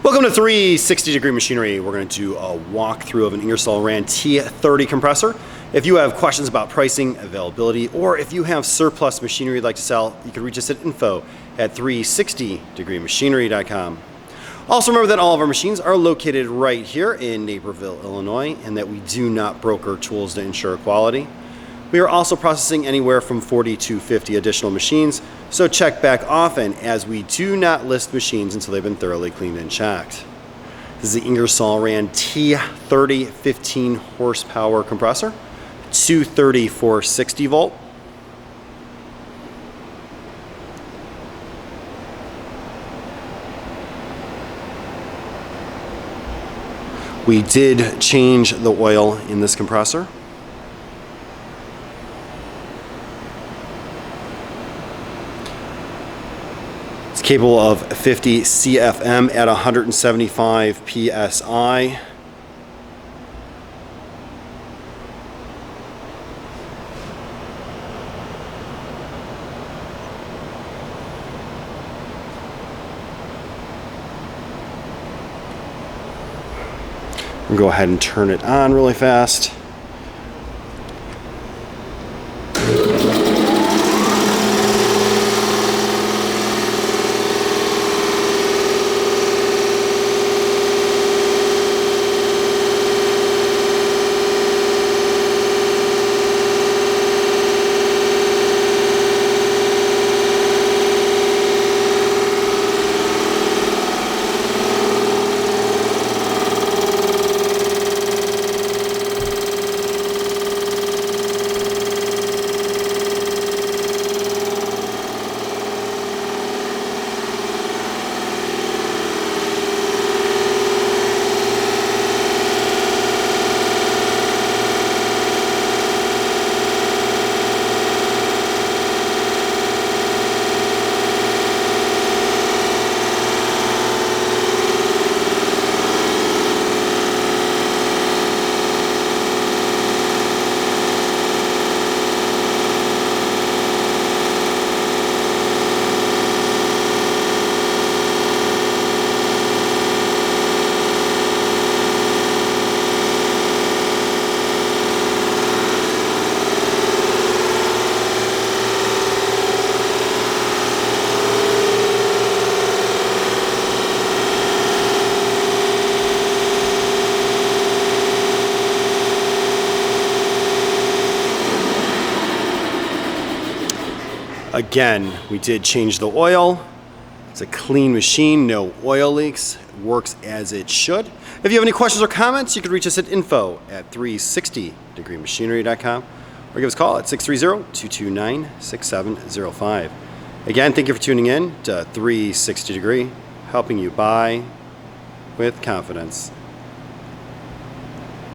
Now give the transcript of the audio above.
Welcome to 360 Degree Machinery. We're going to do a walkthrough of an Ingersoll T30 compressor. If you have questions about pricing, availability, or if you have surplus machinery you'd like to sell, you can reach us at info@360degreemachinery.com. Also remember that all of our machines are located right here in Naperville, Illinois, and that we do not broker tools to ensure quality. We are also processing anywhere from 40 to 50 additional machines, so check back often as we do not list machines until they've been thoroughly cleaned and checked. This is the Ingersoll T30 15 horsepower compressor, 230 460 volt. We did change the oil in this compressor. It's capable of 50 CFM at 175 PSI. We'll go ahead and turn it on really fast. Again, we did change the oil. It's a clean machine, no oil leaks. It works as it should. If you have any questions or comments, you can reach us at info@360degreemachinery.com or give us a call at 630-229-6705. Again, thank you for tuning in to 360 Degree, helping you buy with confidence.